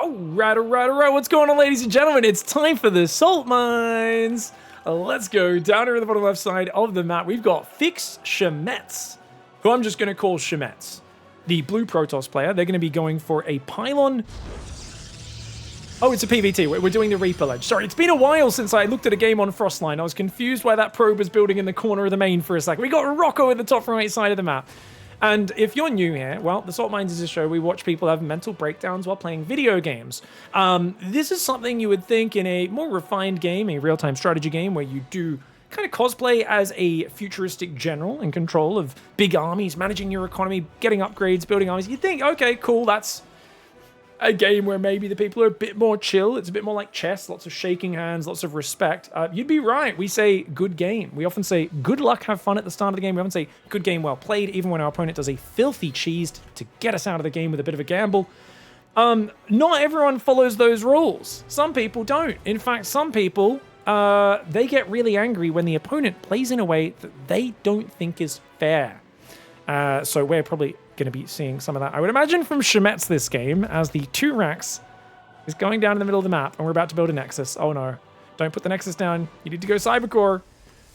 All right. What's going on, ladies and gentlemen? It's time for the salt mines. Let's go down here at the bottom left side of the map. We've got Fix Shemetz, who I'm just going to call Shemetz, the blue Protoss player. They're going to be going for a pylon. Oh, it's a PvT. We're doing the Reaper Ledge. Sorry, it's been a while since I looked at a game on Frostline. I was confused why that probe was building in the corner of the main for a second. We got Rocco at the top right side of the map. And if you're new here, well, the Salt Mines is a show we watch people have mental breakdowns while playing video games. This is something you would think in a more refined game, a real-time strategy game, where you do kind of cosplay as a futuristic general in control of big armies, managing your economy, getting upgrades, building armies. You think, okay, cool, that's a game where maybe the people are a bit more chill. It's a bit more like chess, lots of shaking hands, lots of respect. You'd be right. We say good game. We often say good luck, have fun at the start of the game. We often say good game, well played, even when our opponent does a filthy cheese to get us out of the game with a bit of a gamble. Not everyone follows those rules. Some people don't. In fact, some people, they get really angry when the opponent plays in a way that they don't think is fair. So we're probably going to be seeing some of that, I would imagine, from Shemetz this game, as the 2 racks is going down in the middle of the map, and we're about to build a Nexus. Oh no, don't put the Nexus down. You need to go Cybercore.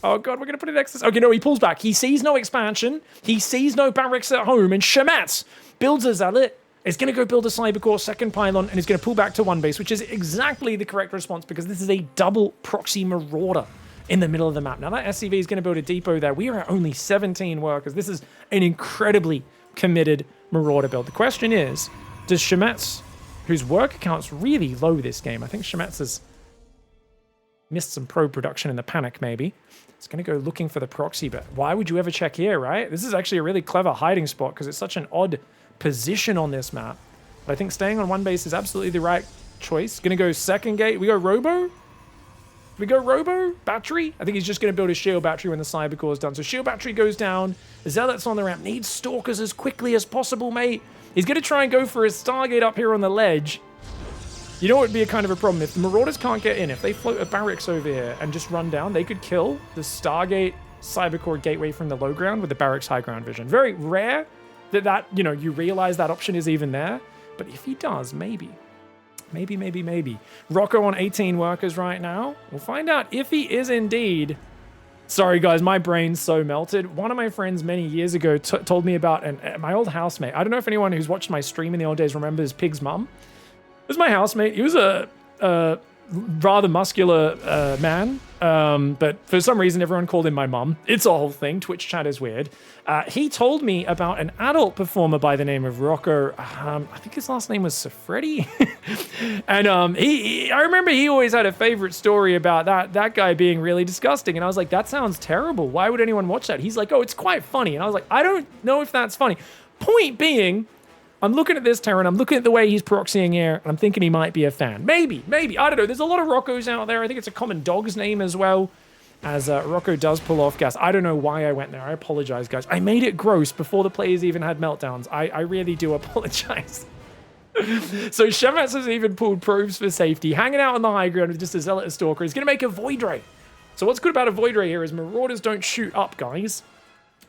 Oh god, we're going to put a Nexus. Okay, no, he pulls back. He sees no expansion. He sees no barracks at home, and Shemetz builds a Zealot, is going to go build a Cybercore second pylon, and is going to pull back to 1 base, which is exactly the correct response, because this is a double proxy marauder in the middle of the map. Now that SCV is going to build a depot there. We are at only 17 workers. This is an incredibly committed marauder build. The question is, does Shemetz, whose work account's really low this game, I think Shemetz has missed some probe production in the panic maybe. It's going to go looking for the proxy, but why would you ever check here, right? This is actually a really clever hiding spot because it's such an odd position on this map. But I think staying on 1 base is absolutely the right choice. Going to go second gate. We go Robo? We go Robo? Battery? I think he's just going to build a shield battery when the Cybercore is done. So shield battery goes down. Zealot's on the ramp. Needs Stalkers as quickly as possible, mate. He's going to try and go for his Stargate up here on the ledge. You know what would be a kind of a problem? If the Marauders can't get in, if they float a barracks over here and just run down, they could kill the Stargate Cybercore gateway from the low ground with the barracks high ground vision. Very rare that you realize that option is even there. But if he does, maybe. Maybe. Rocco on 18 workers right now. We'll find out if he is indeed. Sorry, guys, my brain's so melted. One of my friends many years ago told me about my old housemate. I don't know if anyone who's watched my stream in the old days remembers Pig's mum. It was my housemate. He was a rather muscular man, but for some reason everyone called him my mum. It's a whole thing. Twitch chat is weird. He told me about an adult performer by the name of Rocco. I think his last name was Safredi. And I remember he always had a favorite story about that guy being really disgusting. And I was like, that sounds terrible. Why would anyone watch that? He's like, oh, it's quite funny. And I was like, I don't know if that's funny. Point being, I'm looking at this Terran, I'm looking at the way he's proxying here, and I'm thinking he might be a fan. Maybe. I don't know. There's a lot of Roccos out there. I think it's a common dog's name as well, as Rocco does pull off gas. I don't know why I went there. I apologize, guys. I made it gross before the players even had meltdowns. I really do apologize. So Shemetz has even pulled probes for safety, hanging out on the high ground with just a Zealot Stalker. He's going to make a Void Ray. So what's good about a Void Ray here is Marauders don't shoot up, guys.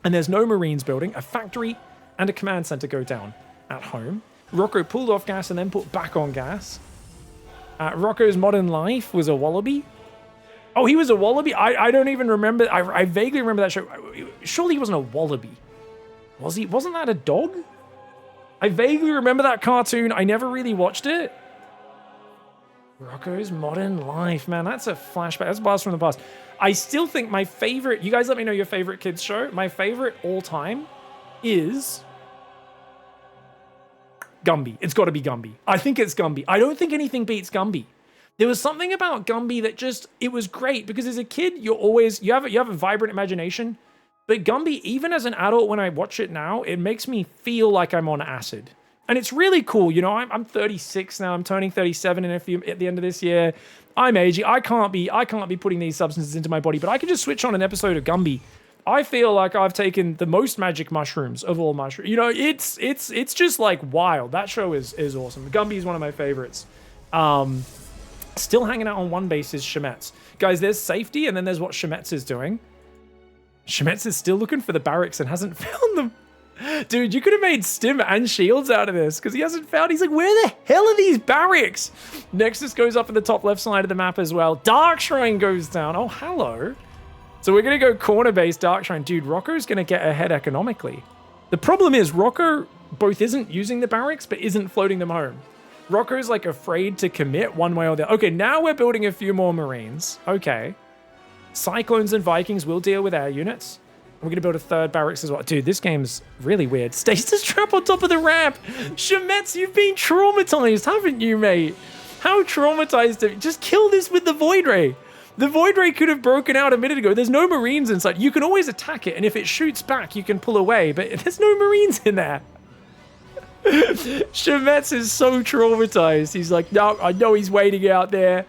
And there's no Marines building. A factory and a command center go down at home. Rocco pulled off gas and then put back on gas. Rocco's Modern Life was a Wallaby. Oh, he was a Wallaby? I don't even remember. I vaguely remember that show. Surely he wasn't a Wallaby. Was he? Wasn't that a dog? I vaguely remember that cartoon. I never really watched it. Rocco's Modern Life. Man, that's a flashback. That's a blast from the past. I still think my favorite... You guys let me know your favorite kids show. My favorite all time is... Gumby. It's got to be Gumby. I think it's Gumby. I don't think anything beats Gumby. There was something about Gumby that just, it was great because as a kid, you have a vibrant imagination. But Gumby, even as an adult, when I watch it now, it makes me feel like I'm on acid. And it's really cool. You know, I'm 36 now. I'm turning 37 at the end of this year. I'm aging. I can't be putting these substances into my body, but I can just switch on an episode of Gumby. I feel like I've taken the most magic mushrooms of all mushrooms. You know, it's just like wild. That show is awesome. Gumby is one of my favorites. Still hanging out on 1 base is Shemetz. Guys, there's safety, and then there's what Shemetz is doing. Shemetz is still looking for the barracks and hasn't found them. Dude, you could have made stim and shields out of this because he hasn't found. He's like, where the hell are these barracks? Nexus goes up in the top left side of the map as well. Dark Shrine goes down. Oh, hello. So we're going to go corner base Dark Shrine. Dude, Rocco's going to get ahead economically. The problem is Rocco both isn't using the barracks, but isn't floating them home. Rocco's like afraid to commit one way or the other. Okay, now we're building a few more Marines. Okay. Cyclones and Vikings will deal with air units. We're going to build a third barracks as well. Dude, this game's really weird. Stasis trap on top of the ramp. Shemetz, you've been traumatized, haven't you, mate? How traumatized have you? Just kill this with the Void Ray. The Void Ray could have broken out a minute ago. There's no Marines inside. You can always attack it, and if it shoots back, you can pull away, but there's no Marines in there. Shemetz is so traumatized. He's like, no, I know he's waiting out there.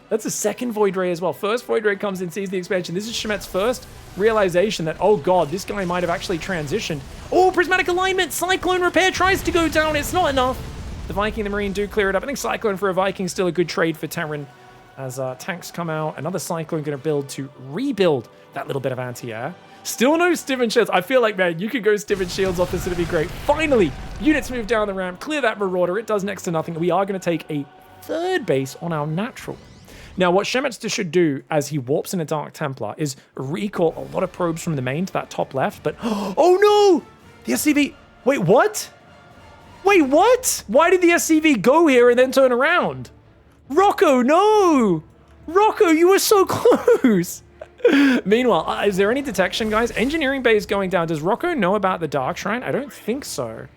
That's a second Void Ray as well. First Void Ray comes in, sees the expansion. This is Shemetz's first realization that, oh god, this guy might have actually transitioned. Oh, Prismatic Alignment! Cyclone Repair tries to go down. It's not enough. The Viking and the Marine do clear it up. I think Cyclone for a Viking still a good trade for Terran. As tanks come out, another Cyclone going to build to rebuild that little bit of anti-air. Still no Stim and Shields. I feel like, man, you could go Stim and Shields off this. It'd be great. Finally, units move down the ramp, clear that Marauder. It does next to nothing. We are going to take a third base on our natural. Now, what Shemetz should do as he warps in a Dark Templar is recall a lot of probes from the main to that top left, but oh no! The SCV, wait, what? Wait, what? Why did the SCV go here and then turn around? Rocco, no! Rocco, you were so close! Meanwhile, is there any detection, guys? Engineering bay is going down. Does Rocco know about the Dark Shrine? I don't think so.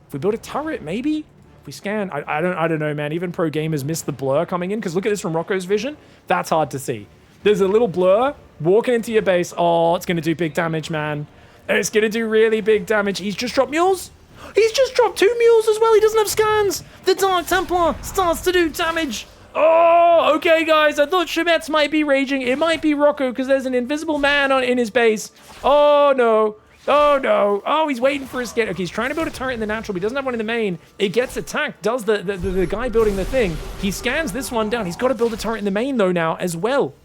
If we build a turret, maybe? If we scan, I don't know, man. Even pro gamers miss the blur coming in, because look at this from Rocco's vision. That's hard to see. There's a little blur walking into your base. Oh, it's going to do big damage, man. It's going to do really big damage. He's just dropped mules. He's just dropped 2 mules as well. He doesn't have scans. The Dark Templar starts to do damage. Oh, okay, guys. I thought Shemetz might be raging. It might be Rocco, because there's an invisible man in his base. Oh, no. Oh, no. Oh, he's waiting for his get. Okay, he's trying to build a turret in the natural, but he doesn't have one in the main. It gets attacked. Does the guy building the thing. He scans this one down. He's got to build a turret in the main, though, now as well.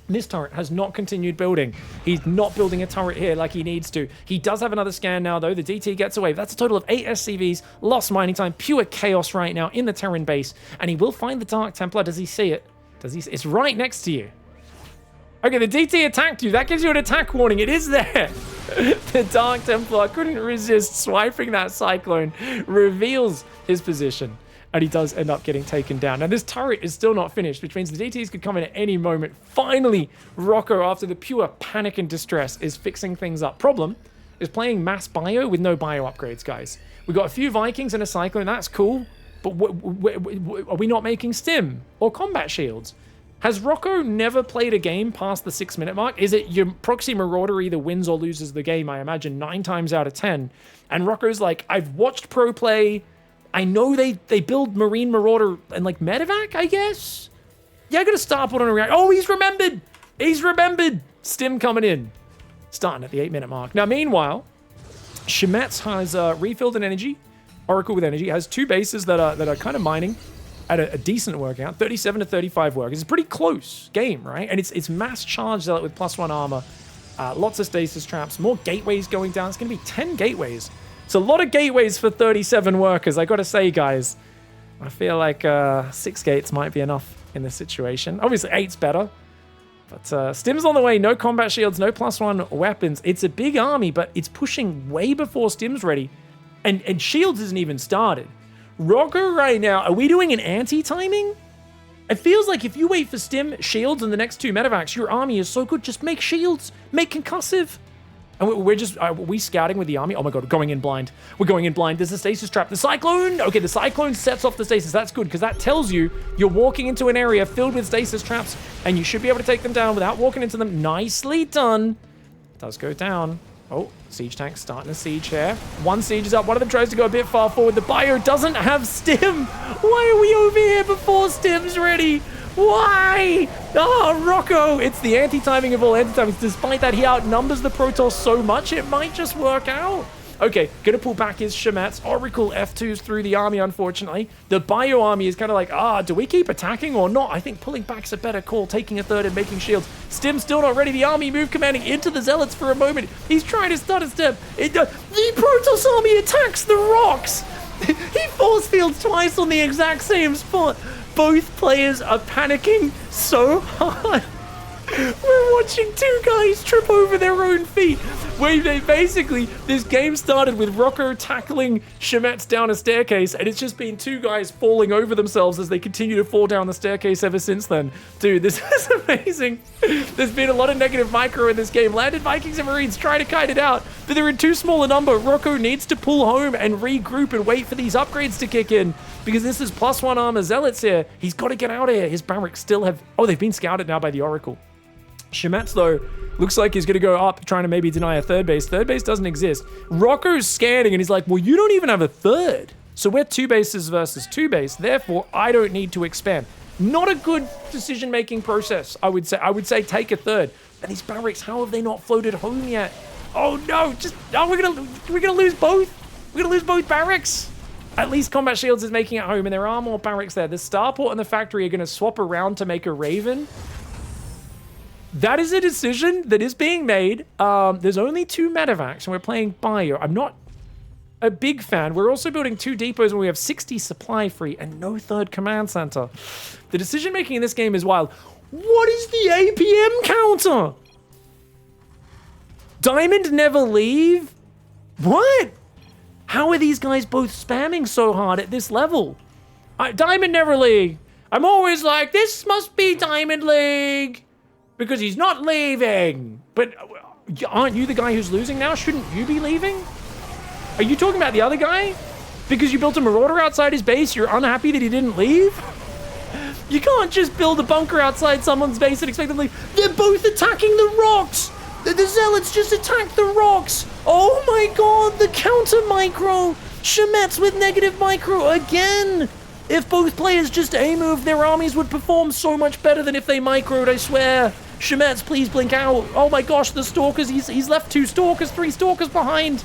This turret has not continued building. He's not building a turret here like he needs to. He does have another scan now, though. The DT gets away. That's a total of 8 SCVs. Lost mining time. Pure chaos right now in the Terran base. And he will find the Dark Templar. Does he see it? Does he? It's right next to you. Okay, the DT attacked you. That gives you an attack warning. It is there. The Dark Templar couldn't resist swiping that Cyclone. Reveals his position. And he does end up getting taken down. Now, this turret is still not finished, which means the DTs could come in at any moment. Finally, Rocco, after the pure panic and distress, is fixing things up. Problem is playing mass bio with no bio upgrades, guys. We got a few Vikings and a Cyclone. That's cool. But are we not making Stim or combat shields? Has Rocco never played a game past the 6-minute mark? Is it your proxy Marauder either wins or loses the game, I imagine, 9 times out of 10? And Rocco's like, I've watched pro play. I know they build Marine Marauder and like Medevac, I guess? Yeah, I gotta start putting on a react. Oh, he's remembered! He's remembered! Stim coming in. Starting at the 8-minute mark. Now, meanwhile, Shemetz has refilled an energy. Oracle with energy has 2 bases that are kind of mining at a decent workout. 37 to 35 work. It's a pretty close game, right? And it's mass charge zealot with +1 armor. Lots of stasis traps. More gateways going down. It's gonna be 10 gateways. It's a lot of gateways for 37 workers, I gotta say, guys. I feel like 6 gates might be enough in this situation. Obviously, 8's better. But Stim's on the way. No combat shields, no +1 weapons. It's a big army, but it's pushing way before Stim's ready. And shields isn't even started. Rocco right now, are we doing an anti-timing? It feels like if you wait for Stim, shields, and the next 2 medevacs, your army is so good. Just make shields. Make concussive. And we're just, are we scouting with the army? Oh my god, going in blind. We're going in blind. There's a stasis trap. The Cyclone! Okay, the Cyclone sets off the stasis. That's good, because that tells you you're walking into an area filled with stasis traps, and you should be able to take them down without walking into them. Nicely done. Does go down. Oh, siege tank starting a siege here. 1 siege is up. One of them tries to go a bit far forward. The bio doesn't have Stim. Why are we over here before Stim's ready? Why? Oh, Rocco. It's the anti-timing of all anti-timings. Despite that, he outnumbers the Protoss so much, it might just work out. Okay, gonna pull back his Shemetz. Oracle F2s through the army, unfortunately. The Bio army is kind of like, do we keep attacking or not? I think pulling back's a better call, taking a third and making shields. Stim still not ready. The army move commanding into the Zealots for a moment. He's trying to start a step. The Protoss army attacks the rocks. He force fields twice on the exact same spot. Both players are panicking so hard. We're watching two guys trip over their own feet. Where they basically, this game started with Rocco tackling Shemetz down a staircase, and it's just been two guys falling over themselves as they continue to fall down the staircase ever since then. Dude, this is amazing. There's been a lot of negative micro in this game. Landed Vikings and Marines try to kite it out, but they're in too small a number. Rocco needs to pull home and regroup and wait for these upgrades to kick in, because this is +1 armor Zealots here. He's got to get out of here. His barracks still have... Oh, they've been scouted now by the Oracle. Shemetz, though, looks like he's going to go up, trying to maybe deny a third base. Third base doesn't exist. Rocco's scanning, and he's like, well, you don't even have a third. So we're 2 bases versus 2 base. Therefore, I don't need to expand. Not a good decision-making process, I would say. I would say take a third. And these barracks, how have they not floated home yet? Oh, no. We're gonna lose both. We're gonna lose both barracks. At least Combat Shields is making it home, and there are more barracks there. The Starport and the factory are going to swap around to make a Raven. That is a decision that is being made. There's only 2 medevacs, and we're playing Bio. I'm not a big fan. We're also building 2 depots when we have 60 supply free and no third command center. The decision making in this game is wild. What is the APM counter? Diamond never leave? What? How are these guys both spamming so hard at this level? Diamond never leave. I'm always like, this must be Diamond League. Because he's not leaving. But aren't you the guy who's losing now? Shouldn't you be leaving? Are you talking about the other guy? Because you built a Marauder outside his base, you're unhappy that he didn't leave? You can't just build a bunker outside someone's base and expect them to leave. They're both attacking the rocks. The Zealots just attacked the rocks. Oh my god, the counter micro. Shemetz with negative micro again. If both players just A-move, their armies would perform so much better than if they microed, I swear. Shemetz, please blink out. Oh my gosh, the Stalkers. He's left 2 Stalkers, 3 Stalkers behind.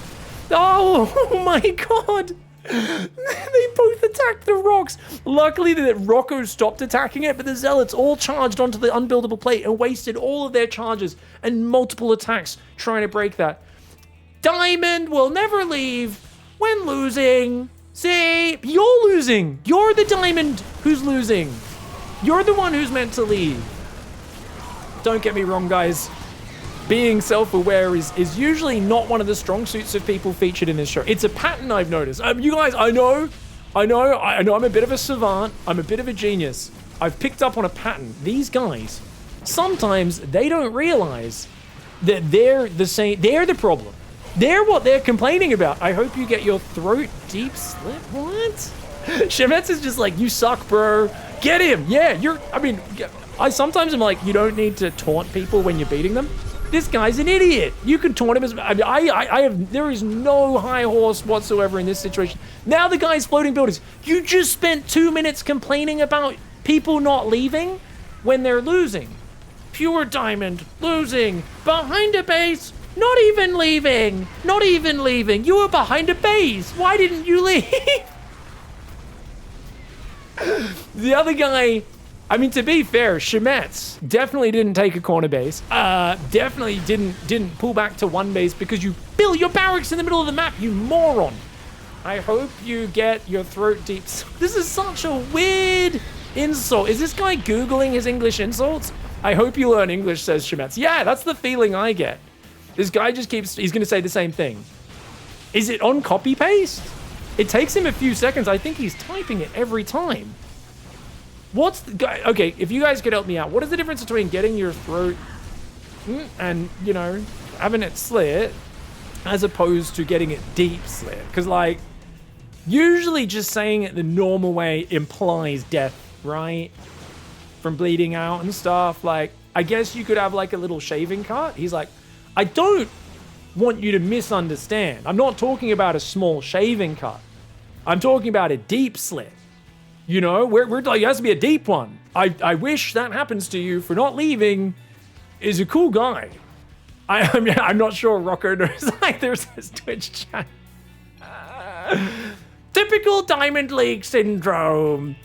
Oh my god. They both attacked the rocks. Luckily that Rocco stopped attacking it, but the Zealots all charged onto the unbuildable plate and wasted all of their charges and multiple attacks trying to break that. Diamond will never leave when losing. See, you're losing. You're the Diamond who's losing. You're the one who's meant to leave. Don't get me wrong, guys. Being self-aware is usually not one of the strong suits of people featured in this show. It's a pattern I've noticed. You guys, I know I'm a bit of a savant. I'm a bit of a genius. I've picked up on a pattern. These guys, sometimes they don't realize that they're the same. They're the problem. They're what they're complaining about. I hope you get your throat deep slit. What? Shemetz is just like, you suck, bro. Get him. Yeah, I sometimes am like, you don't need to taunt people when you're beating them. This guy's an idiot. You can taunt him as... there is no high horse whatsoever in this situation. Now the guy's floating buildings. You just spent 2 minutes complaining about people not leaving when they're losing. Pure Diamond, losing, behind a base, not even leaving. Not even leaving. You were behind a base. Why didn't you leave? The other guy... I mean, to be fair, Shemetz definitely didn't take a corner base. Definitely didn't pull back to 1 base because you built your barracks in the middle of the map, you moron. I hope you get your throat deep. This is such a weird insult. Is this guy Googling his English insults? I hope you learn English, says Shemetz. Yeah, that's the feeling I get. This guy just he's going to say the same thing. Is it on copy paste? It takes him a few seconds. I think he's typing it every time. What's the guy? Okay, if you guys could help me out, what is the difference between getting your throat and, you know, having it slit as opposed to getting it deep slit? Because, like, usually just saying it the normal way implies death, right? From bleeding out and stuff. Like, I guess you could have, like, a little shaving cut. He's like, I don't want you to misunderstand. I'm not talking about a small shaving cut. I'm talking about a deep slit. You know, we're like, it has to be a deep one. I wish that happens to you for not leaving. Is a cool guy. I'm not sure Rocco knows. Like, there's this Twitch chat. Typical Diamond League syndrome.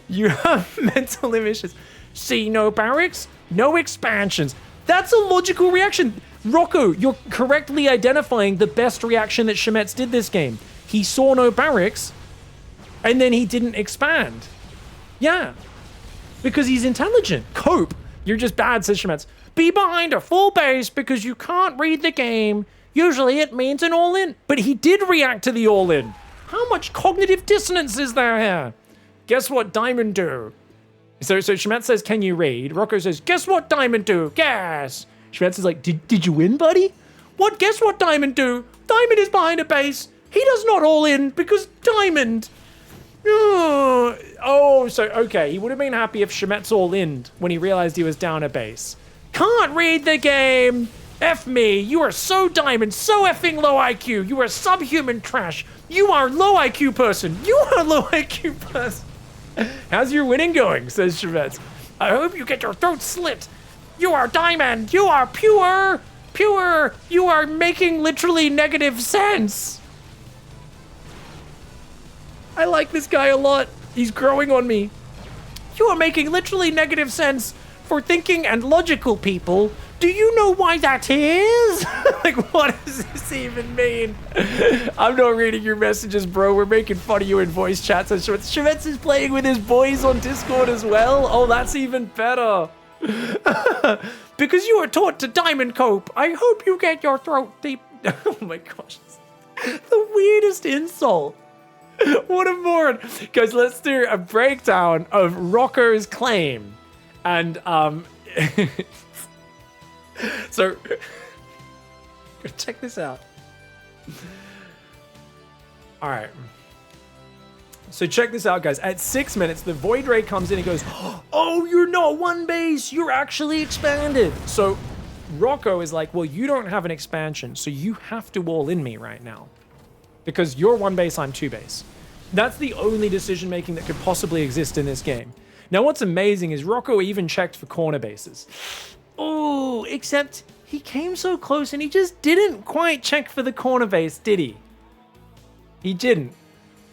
You have mental images. See no barracks, no expansions. That's a logical reaction. Rocco, you're correctly identifying the best reaction that Shemetz did this game. He saw no barracks, and then he didn't expand. Yeah, because he's intelligent. Cope, you're just bad, says Shemetz. Be behind a full base because you can't read the game. Usually it means an all-in. But he did react to the all-in. How much cognitive dissonance is there here? Guess what Diamond do? So Shemetz says, can you read? Rocco says, guess what Diamond do? Guess. Shemetz is like, did you win, buddy? What? Guess what Diamond do? Diamond is behind a base. He does not all in because Diamond. Oh, so okay. He would have been happy if Shemetz all in when he realized he was down a base. Can't read the game. F me. You are so Diamond, so effing low IQ. You are subhuman trash. You are low IQ person. You are low IQ person. How's your winning going? Says Shemetz. I hope you get your throat slit. You are Diamond. You are pure. Pure. You are making literally negative sense. I like this guy a lot. He's growing on me. You are making literally negative sense for thinking and logical people. Do you know why that is? Like, what does this even mean? I'm not reading your messages, bro. We're making fun of you in voice chats. And Shemetz is playing with his boys on Discord as well. Oh, that's even better. Because you are taught to Diamond Cope. I hope you get your throat deep. Oh my gosh. The weirdest insult. What a moron. Guys, let's do a breakdown of Rocco's claim. And, so, check this out. All right. So check this out, guys. At 6 minutes, the Void Ray comes in and goes, oh, you're not one base. You're actually expanded. So Rocco is like, well, you don't have an expansion, so you have to all in me right now. Because you're one base, I'm two base. That's the only decision-making that could possibly exist in this game. Now, what's amazing is Rocco even checked for corner bases. Oh, except he came so close and he just didn't quite check for the corner base, did he? He didn't.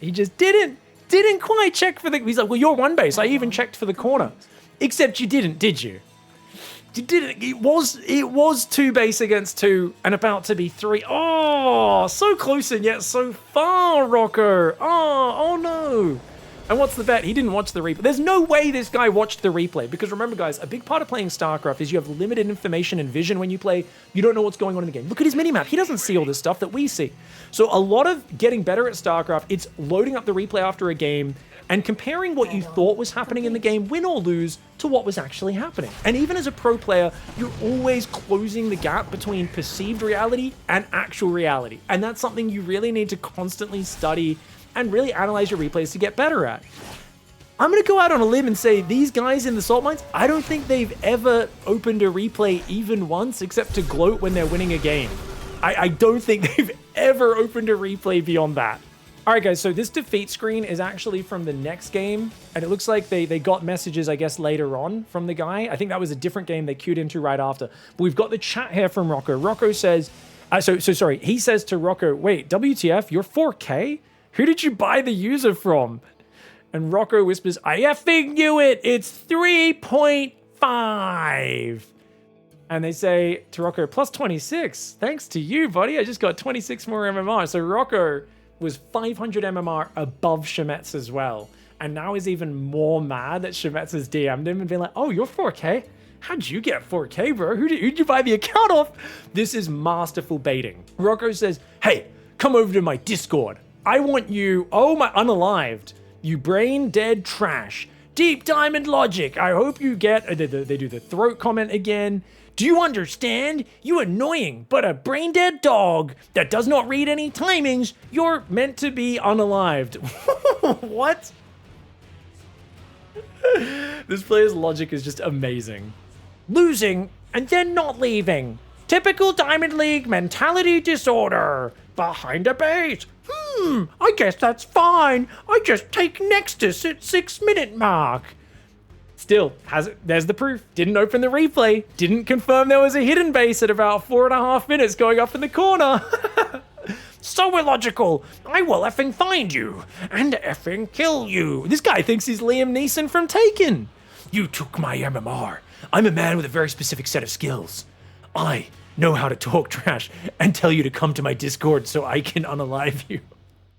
He just didn't quite check for the... He's like, well, you're one base. I even checked for the corner. Except you didn't, did you? You didn't. It was two base against two and about to be three. Oh, so close and yet so far, Rocco. Oh no. And what's the bet? He didn't watch the replay. There's no way this guy watched the replay. Because remember, guys, a big part of playing StarCraft is you have limited information and vision when you play. You don't know what's going on in the game. Look at his minimap. He doesn't see all this stuff that we see. So a lot of getting better at StarCraft, it's loading up the replay after a game and comparing what you thought was happening in the game, win or lose, to what was actually happening. And even as a pro player, you're always closing the gap between perceived reality and actual reality. And that's something you really need to constantly study and really analyze your replays to get better at. I'm going to go out on a limb and say these guys in the salt mines, I don't think they've ever opened a replay even once except to gloat when they're winning a game. I don't think they've ever opened a replay beyond that. All right, guys, so this defeat screen is actually from the next game, and it looks like they got messages, I guess, later on from the guy. I think that was a different game they queued into right after. But we've got the chat here from Rocco. Rocco says, sorry, he says to Rocco, wait, WTF, you're 4K? Who did you buy the user from? And Rocco whispers, I effing knew it, it's 3.5. And they say to Rocco, plus 26. Thanks to you, buddy. I just got 26 more MMR. So Rocco was 500 MMR above Shemetz as well. And now he's even more mad that Shemetz has DM'd him and been like, oh, you're 4K? How'd you get 4K, bro? Who'd you buy the account off? This is masterful baiting. Rocco says, hey, come over to my Discord. I want you, oh my, unalived. You brain dead trash. Deep diamond logic. I hope you get, they do the throat comment again. Do you understand? You annoying, but a brain dead dog that does not read any timings. You're meant to be unalived. What? This player's logic is just amazing. Losing and then not leaving. Typical Diamond League mentality disorder. Behind a base. I guess that's fine. I just take Nexus at 6 minute mark. Still, there's the proof. Didn't open the replay. Didn't confirm there was a hidden base at about 4.5 minutes going up in the corner. So illogical. I will effing find you and effing kill you. This guy thinks he's Liam Neeson from Taken. You took my MMR. I'm a man with a very specific set of skills. I know how to talk trash and tell you to come to my Discord so I can unalive you.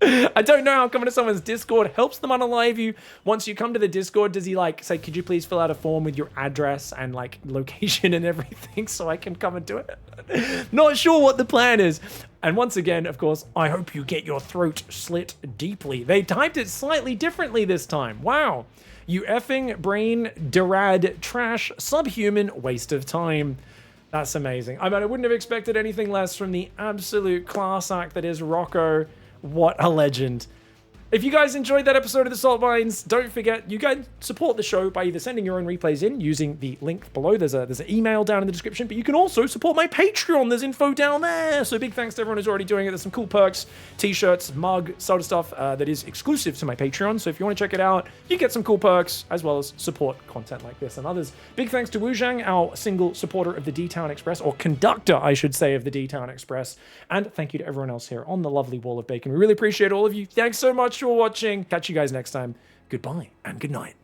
I don't know how coming to someone's Discord helps them unalive you. Once you come to the Discord, does he like say, could you please fill out a form with your address and like location and everything so I can come and do it? Not sure what the plan is. And once again, of course, I hope you get your throat slit deeply. They typed it slightly differently this time. Wow. You effing brain derad trash subhuman waste of time. That's amazing. I mean, I wouldn't have expected anything less from the absolute class act that is Rocco. What a legend. If you guys enjoyed that episode of the Salt Mines, don't forget, you can support the show by either sending your own replays in using the link below. There's an email down in the description, but you can also support my Patreon. There's info down there. So big thanks to everyone who's already doing it. There's some cool perks, t-shirts, mug, soda stuff that is exclusive to my Patreon. So if you want to check it out, you get some cool perks as well as support content like this and others. Big thanks to Wu Zhang, our single supporter of the D-Town Express, or conductor, I should say, of the D-Town Express. And thank you to everyone else here on the lovely Wall of Bacon. We really appreciate all of you. Thanks so much for watching. Catch you guys next time. Goodbye and good night.